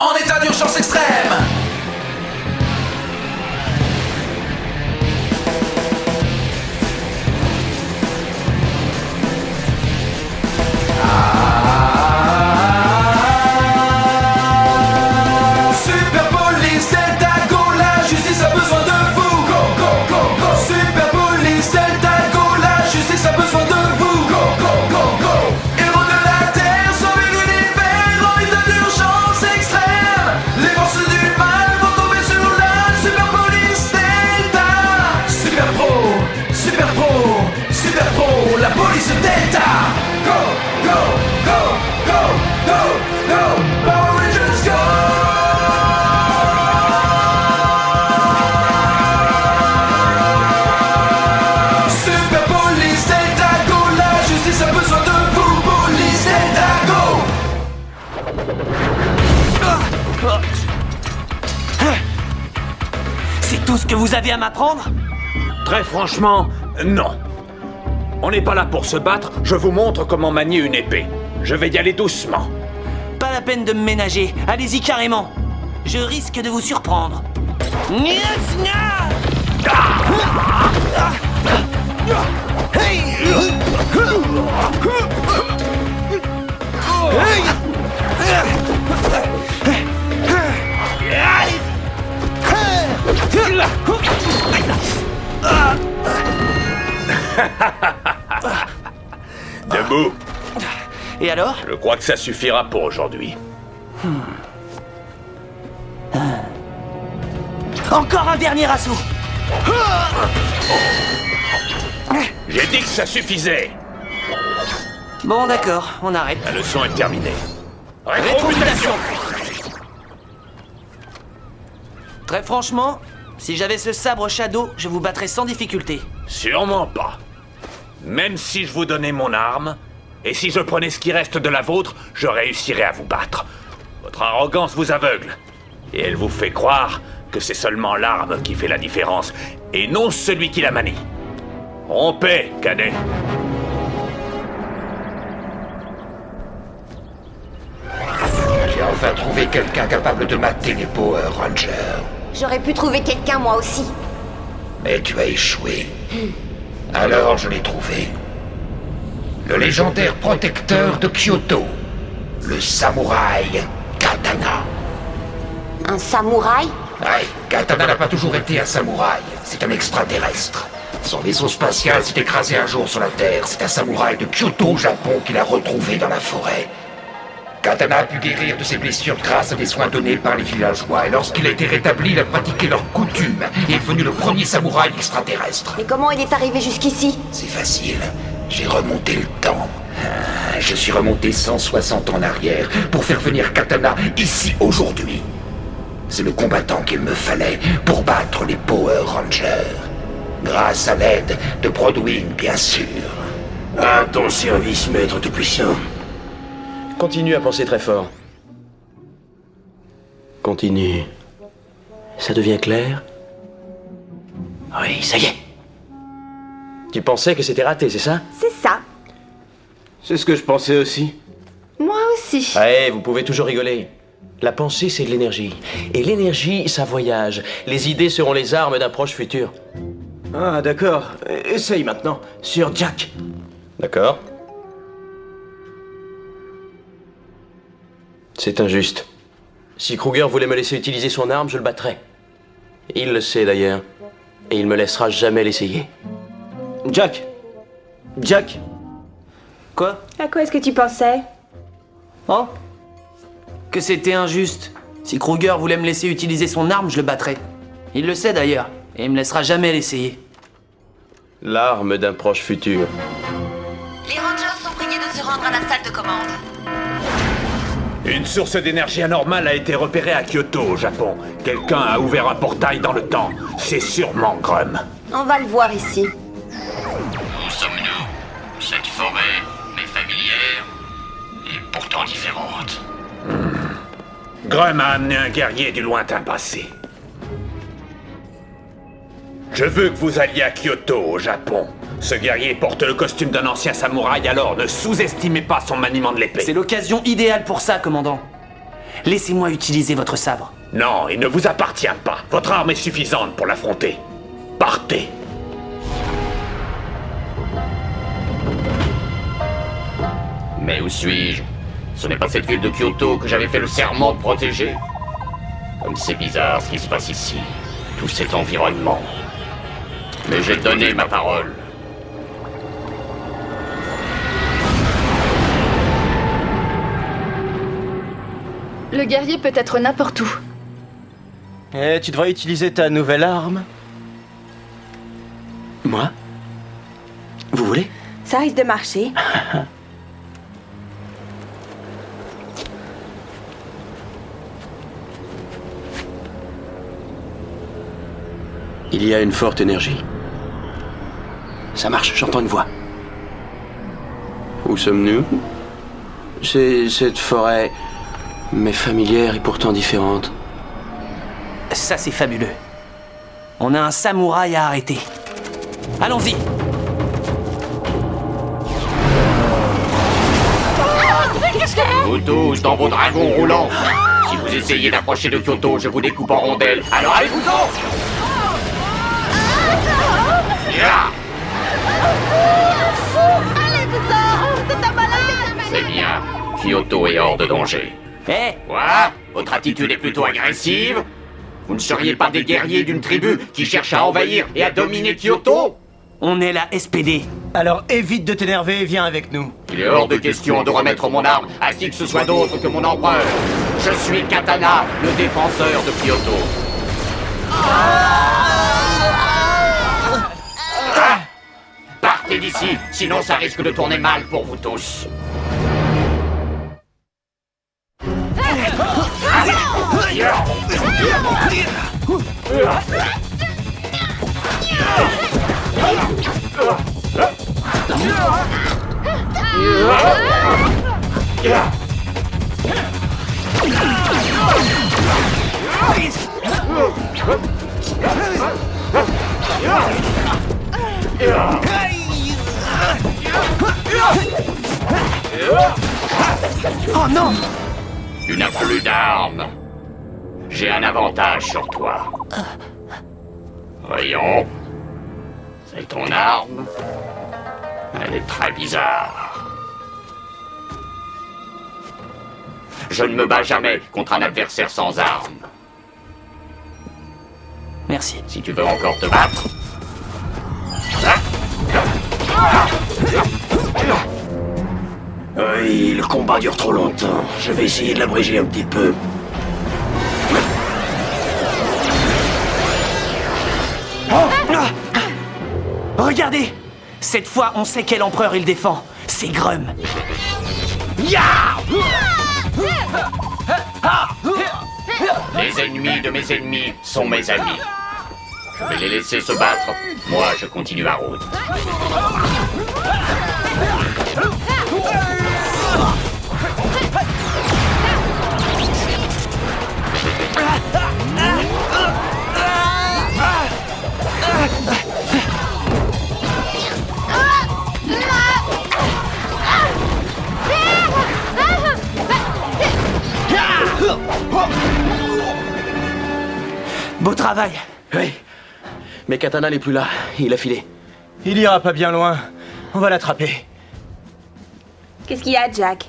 En état d'urgence extrême. Super Police Delta Go, la justice a besoin de vous. Go, go, go, go. Super Police Delta Go, la justice a besoin de vous. Go, go, go, go. Héros de la terre, sauvez l'univers en état d'urgence extrême. Les forces du mal vont tomber sur la Super Police Delta. Super Pro, Super Pro, Super Pro, la police Delta. Go, go, go, go, go, go. Power Rangers go. Super Police Delta Go, la justice a besoin de vous. Police Delta Go. C'est tout ce que vous avez à m'apprendre? Très franchement, non. On n'est pas là pour se battre, je vous montre comment manier une épée. Je vais y aller doucement. Pas la peine de me ménager, allez-y carrément. Je risque de vous surprendre. Debout. Et alors? Je crois que ça suffira pour aujourd'hui. Encore un dernier assaut. J'ai dit que ça suffisait. Bon d'accord, on arrête. La leçon est terminée. Rétromutation. Très franchement, si j'avais ce sabre Shadow, je vous battrais sans difficulté. Sûrement pas. Même si je vous donnais mon arme, et si je prenais ce qui reste de la vôtre, je réussirais à vous battre. Votre arrogance vous aveugle. Et elle vous fait croire que c'est seulement l'arme qui fait la différence, et non celui qui la manie. Rompez, cadet. J'ai enfin trouvé quelqu'un capable de mater les Power Rangers. J'aurais pu trouver quelqu'un moi aussi. Mais tu as échoué. Alors je l'ai trouvé. Le légendaire protecteur de Kyoto. Le samouraï Katana. Un samouraï? Ouais, Katana n'a pas toujours été un samouraï. C'est un extraterrestre. Son vaisseau spatial s'est écrasé un jour sur la Terre. C'est un samouraï de Kyoto, au Japon, qu'il a retrouvé dans la forêt. Katana a pu guérir de ses blessures grâce à des soins donnés par les villageois. Et lorsqu'il a été rétabli, il a pratiqué leurs coutumes et est devenu le premier samouraï extraterrestre. Mais comment il est arrivé jusqu'ici? C'est facile. J'ai remonté le temps. Je suis remonté 160 ans en arrière pour faire venir Katana ici aujourd'hui. C'est le combattant qu'il me fallait pour battre les Power Rangers. Grâce à l'aide de Broadwing, bien sûr. À ton service, maître tout-puissant. Continue à penser très fort. Continue. Ça devient clair? Oui, ça y est. Tu pensais que c'était raté, c'est ça? C'est ça. C'est ce que je pensais aussi. Moi aussi. Ouais, vous pouvez toujours rigoler. La pensée, c'est de l'énergie. Et l'énergie, ça voyage. Les idées seront les armes d'un proche futur. Ah, d'accord. Essaye maintenant. Sur Jack. D'accord. C'est injuste. Si Kruger voulait me laisser utiliser son arme, je le battrais. Il le sait d'ailleurs. Et il me laissera jamais l'essayer. Jack. Jack. Quoi? À quoi est-ce que tu pensais? Oh? Que c'était injuste. Si Kruger voulait me laisser utiliser son arme, je le battrais. Il le sait d'ailleurs, et il me laissera jamais l'essayer. L'arme d'un proche futur. Les Rangers sont priés de se rendre à la salle de commande. Une source d'énergie anormale a été repérée à Kyoto, au Japon. Quelqu'un a ouvert un portail dans le temps. C'est sûrement Grum. On va le voir ici. Où sommes-nous? Cette forêt est familière et pourtant différente. Grum a amené un guerrier du lointain passé. Je veux que vous alliez à Kyoto, au Japon. Ce guerrier porte le costume d'un ancien samouraï, alors ne sous-estimez pas son maniement de l'épée. C'est l'occasion idéale pour ça, commandant. Laissez-moi utiliser votre sabre. Non, il ne vous appartient pas. Votre arme est suffisante pour l'affronter. Partez. Mais où suis-je? Ce n'est pas cette ville de Kyoto que j'avais fait le serment de protéger. Comme c'est bizarre ce qui se passe ici. Tout cet environnement. Mais j'ai donné ma parole. Le guerrier peut être n'importe où. Eh, tu devrais utiliser ta nouvelle arme. Moi? Vous voulez? Ça risque de marcher. Il y a une forte énergie. Ça marche, j'entends une voix. Où sommes-nous? C'est cette forêt, mais familière et pourtant différente. Ça, c'est fabuleux. On a un samouraï à arrêter. Allons-y. Vous tous dans vos dragons roulants. Si vous essayez d'approcher de Kyoto, je vous découpe en rondelles. Alors allez-vous-en! Yeah. C'est bien. Kyoto est hors de danger. Eh, Quoi? Votre attitude est plutôt agressive? Vous ne seriez pas des guerriers d'une tribu qui cherche à envahir et à dominer Kyoto? on est la SPD. Alors évite de t'énerver et viens avec nous. Il est hors de question de remettre mon arme à qui que ce soit d'autre que mon empereur. Je suis Katana, le défenseur de Kyoto. Partez d'ici, sinon ça risque de tourner mal pour vous tous. Oh non! Tu n'as plus d'armes. J'ai un avantage sur toi. Voyons. C'est ton arme. Elle est très bizarre. Je ne me bats jamais contre un adversaire sans armes. Merci. Si tu veux encore te battre. Oui, le combat dure trop longtemps. Je vais essayer de l'abréger un petit peu. Regardez! Cette fois, on sait quel empereur il défend. C'est Grum. Les ennemis de mes ennemis sont mes amis. Je vais les laisser se battre. Moi, je continue ma route. Beau travail. Oui. Mais Katana n'est plus là. Il a filé. Il ira pas bien loin. On va l'attraper. Qu'est-ce qu'il y a, Jack?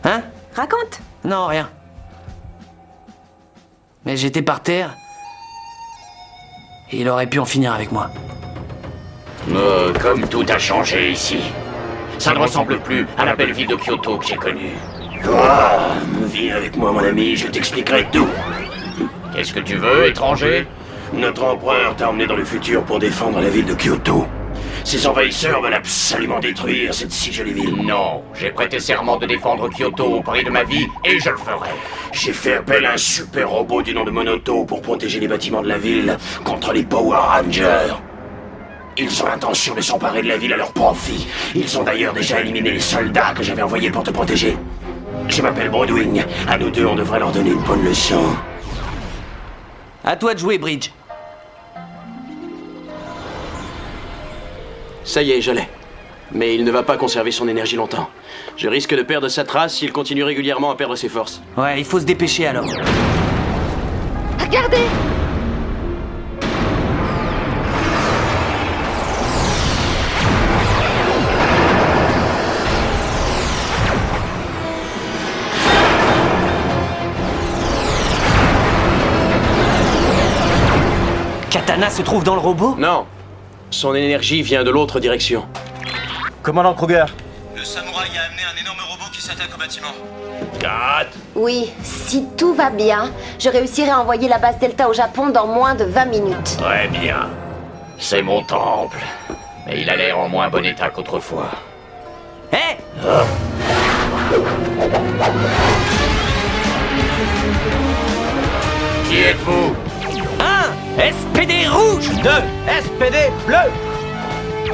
Hein? Raconte. Non, rien. Mais j'étais par terre. Et il aurait pu en finir avec moi. Comme tout a changé ici. Ça ne ressemble plus à la belle vie de Kyoto que j'ai connue. Viens avec moi, mon ami, je t'expliquerai tout. Qu'est-ce que tu veux, étranger? Notre empereur t'a emmené dans le futur pour défendre la ville de Kyoto. Ces envahisseurs veulent absolument détruire cette si jolie ville. Non, j'ai prêté serment de défendre Kyoto au prix de ma vie et je le ferai. J'ai fait appel à un super robot du nom de Monoto pour protéger les bâtiments de la ville contre les Power Rangers. Ils ont l'intention de s'emparer de la ville à leur profit. Ils ont d'ailleurs déjà éliminé les soldats que j'avais envoyés pour te protéger. Je m'appelle Broadwing. À nous deux, on devrait leur donner une bonne leçon. À toi de jouer, Bridge. Ça y est, je l'ai. Mais il ne va pas conserver son énergie longtemps. Je risque de perdre sa trace s'il continue régulièrement à perdre ses forces. Ouais, il faut se dépêcher alors. Regardez! Katana se trouve dans le robot? Non. Son énergie vient de l'autre direction. Commandant Kruger. Le samouraï a amené un énorme robot qui s'attaque au bâtiment. Kat, Oui, si tout va bien, je réussirai à envoyer la base Delta au Japon dans moins de 20 minutes. très bien. C'est mon temple. Mais il a l'air en moins bon état qu'autrefois. Hé! Qui êtes-vous? 1 SPD rouge! 2 SPD bleu.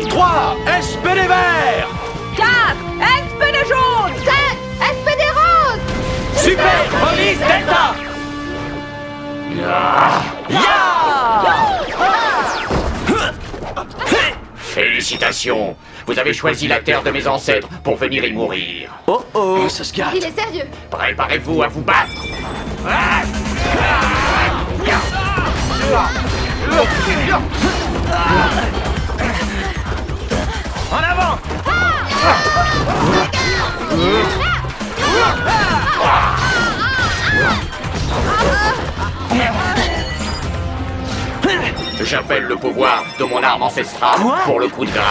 3 SPD vert. 4 SPD jaune. 7 SPD rose! Super Police Delta! Félicitations. Vous avez choisi la terre de mes ancêtres pour venir y mourir. Oh oh, ça se gâte. Il est sérieux! Préparez-vous à vous battre. En avant! J'appelle le pouvoir de mon arme ancestrale Quoi? pour le coup de grâce.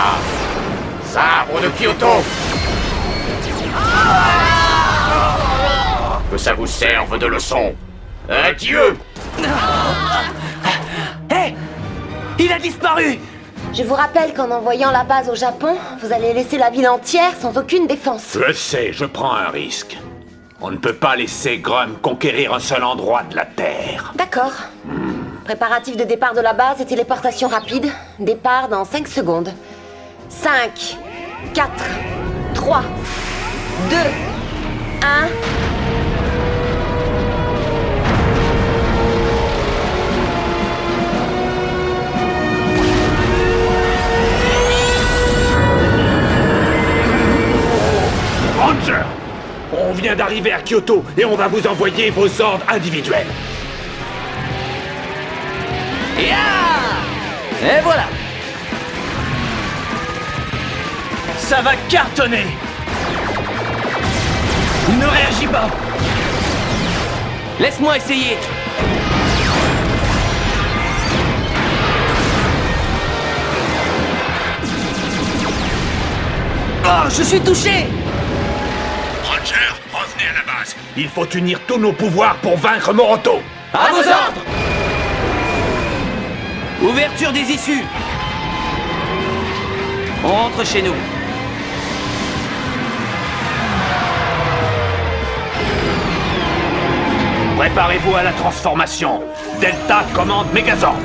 Sabre de Kyoto. Que ça vous serve de leçon. Adieu. Hé! Il a disparu! Je vous rappelle qu'en envoyant la base au Japon, vous allez laisser la ville entière sans aucune défense. Je sais, je prends un risque. On ne peut pas laisser Grum conquérir un seul endroit de la Terre. D'accord. Préparatif de départ de la base et téléportation rapide. Départ dans 5 secondes. 5, 4, 3, 2, 1... Ranger, on vient d'arriver à Kyoto et on va vous envoyer vos ordres individuels. Et voilà! Ça va cartonner! Il ne réagit pas! Laisse-moi essayer! Oh, je suis touché! Ranger, revenez à la base. Il faut unir tous nos pouvoirs pour vaincre Moroto. À vos ordres! Ouverture des issues! On rentre chez nous. Préparez-vous à la transformation. Delta commande Megazord.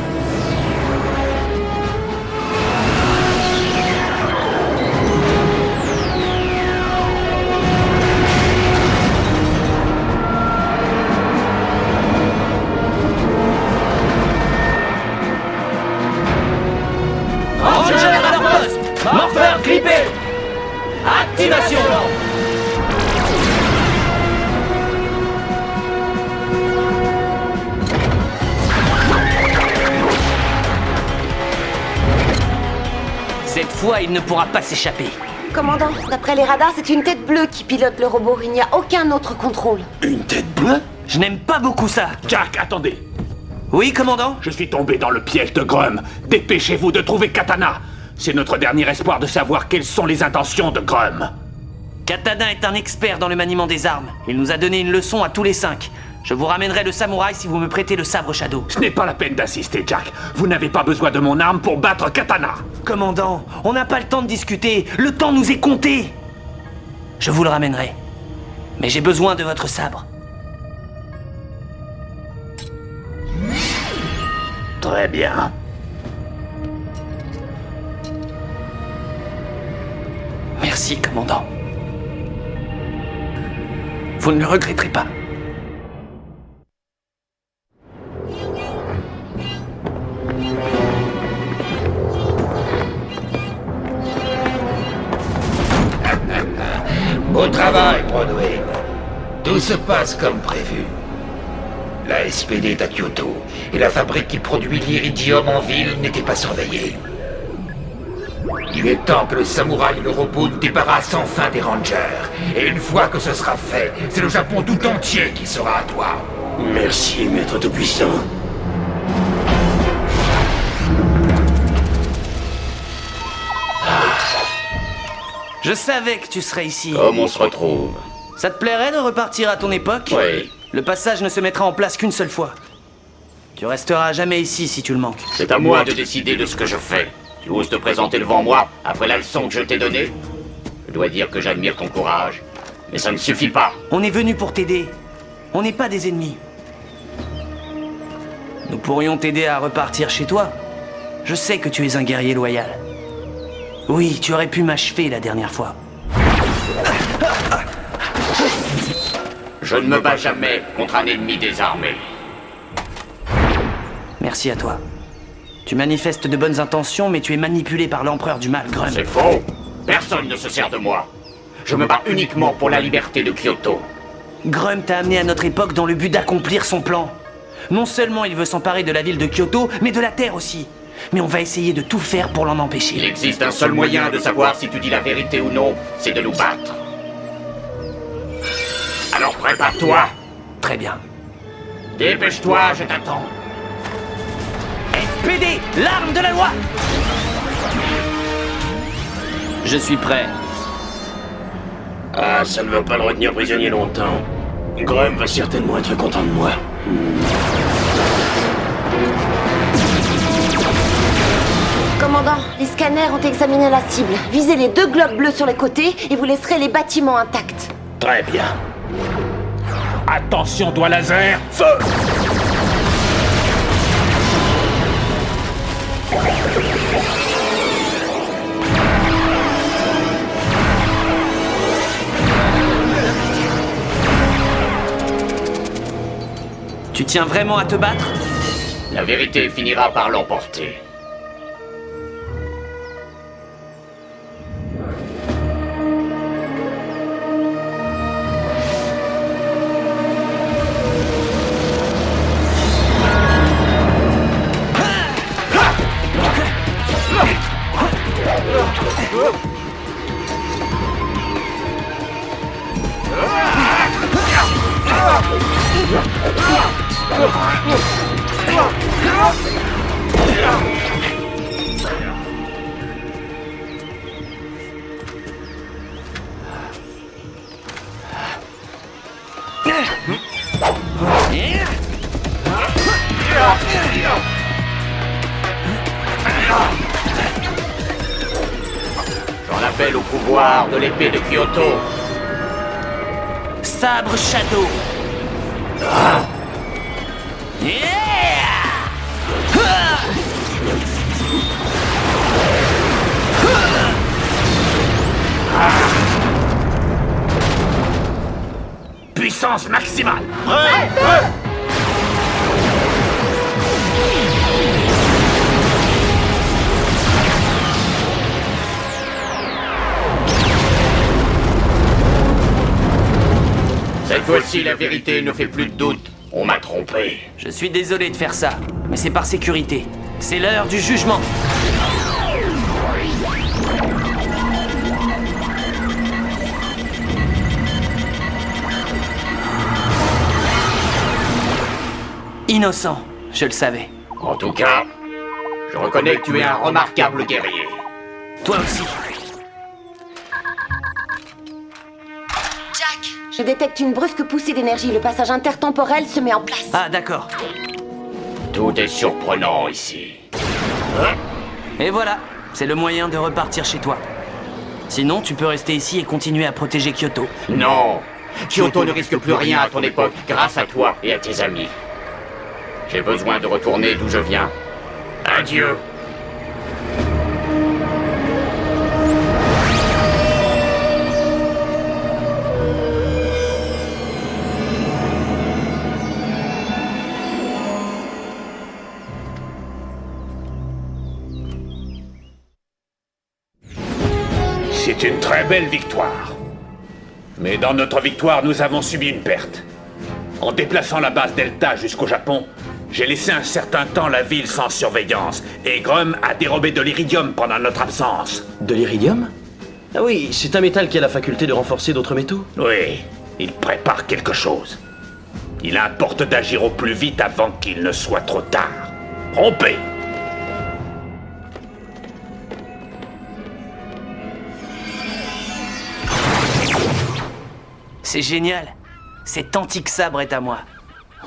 Ranger à leur poste! Morpheur clippé! Activation! Cette fois, il ne pourra pas s'échapper. Commandant, d'après les radars, c'est une tête bleue qui pilote le robot. Il n'y a aucun autre contrôle. Une tête bleue? Je n'aime pas beaucoup ça. Jack, attendez. Oui, commandant? Je suis tombé dans le piège de Grum. Dépêchez-vous de trouver Katana. C'est notre dernier espoir de savoir quelles sont les intentions de Grum. Katana est un expert dans le maniement des armes. Il nous a donné une leçon à tous les 5. Je vous ramènerai le samouraï si vous me prêtez le sabre Shadow. Ce n'est pas la peine d'insister, Jack. Vous n'avez pas besoin de mon arme pour battre Katana. Commandant, on n'a pas le temps de discuter. Le temps nous est compté. Je vous le ramènerai. Mais j'ai besoin de votre sabre. Très bien. Merci, commandant. Vous ne le regretterez pas. travail, Broadway. Tout se passe comme prévu. La SPD est à Kyoto, et la fabrique qui produit l'iridium en ville n'était pas surveillée. Il est temps que le samouraï et le robot nous débarrassent enfin des Rangers. Et une fois que ce sera fait, c'est le Japon tout entier qui sera à toi. Merci, maître tout-puissant. Je savais que tu serais ici. Comme on se retrouve? Ça te plairait de repartir à ton époque? Oui. Le passage ne se mettra en place qu'une seule fois. Tu resteras à jamais ici si tu le manques. C'est à moi de décider de ce que je fais. Tu oses te présenter devant moi après la leçon que je t'ai donnée? Je dois dire que j'admire ton courage. Mais ça ne suffit pas. On est venu pour t'aider. On n'est pas des ennemis. Nous pourrions t'aider à repartir chez toi. Je sais que tu es un guerrier loyal. Oui, tu aurais pu m'achever la dernière fois. Je ne me bats jamais contre un ennemi désarmé. Merci à toi. Tu manifestes de bonnes intentions, mais tu es manipulé par l'empereur du mal, Grum. C'est faux. Personne ne se sert de moi. Je me bats uniquement pour la liberté de Kyoto. Grum t'a amené à notre époque dans le but d'accomplir son plan. Non seulement il veut s'emparer de la ville de Kyoto, mais de la Terre aussi. Mais on va essayer de tout faire pour l'en Il empêcher. existe un seul moyen de savoir si tu dis la vérité ou non, c'est de nous battre. Alors prépare-toi. Très bien. Dépêche-toi, je t'attends. SPD, l'arme de la loi! Je suis prêt. Ah, ça ne va pas le retenir prisonnier longtemps. Grum va certainement être content de moi. Commandant, les scanners ont examiné la cible. Visez les 2 globes bleus sur les côtés et vous laisserez les bâtiments intacts. Très bien. Attention, doigt laser, feu! Tu tiens vraiment à te battre? La vérité finira par l'emporter. J'en appelle au pouvoir de l'épée de Kyoto. Sabre Shadow. Puissance maximale! Cette fois-ci, la vérité ne fait plus de doute. On m'a trompé. Je suis désolé de faire ça, mais c'est par sécurité. C'est l'heure du jugement. Innocent, je le savais. En tout cas, je reconnais que tu es un remarquable guerrier. Toi aussi. Jack, Je détecte une brusque poussée d'énergie. Le passage intertemporel se met en place. Ah, d'accord. Tout est surprenant ici. Et voilà, c'est le moyen de repartir chez toi. Sinon, tu peux rester ici et continuer à protéger Kyoto. Non, Kyoto ne risque plus rien à ton époque grâce à toi et à tes amis. J'ai besoin de retourner d'où je viens. Adieu. C'est une très belle victoire. Mais dans notre victoire, nous avons subi une perte. En déplaçant la base Delta jusqu'au Japon, j'ai laissé un certain temps la ville sans surveillance, et Grum a dérobé de l'iridium pendant notre absence. De l'iridium? Ah oui, c'est un métal qui a la faculté de renforcer d'autres métaux. Oui, il prépare quelque chose. Il importe d'agir au plus vite avant qu'il ne soit trop tard. Rompez! C'est génial. Cet antique sabre est à moi.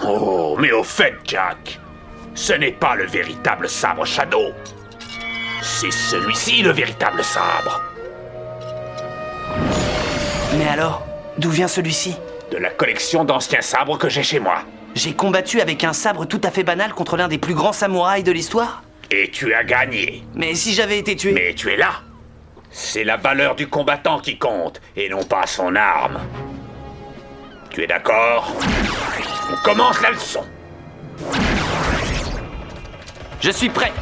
Oh, mais au fait, Jack, ce n'est pas le véritable sabre Shadow. C'est celui-ci le véritable sabre. Mais alors, d'où vient celui-ci? De la collection d'anciens sabres que j'ai chez moi. J'ai combattu avec un sabre tout à fait banal contre l'un des plus grands samouraïs de l'histoire? Et tu as gagné. Mais si j'avais été tué... Mais tu es là. C'est la valeur du combattant qui compte, et non pas son arme. Tu es d'accord? On commence la leçon. Je suis prêt.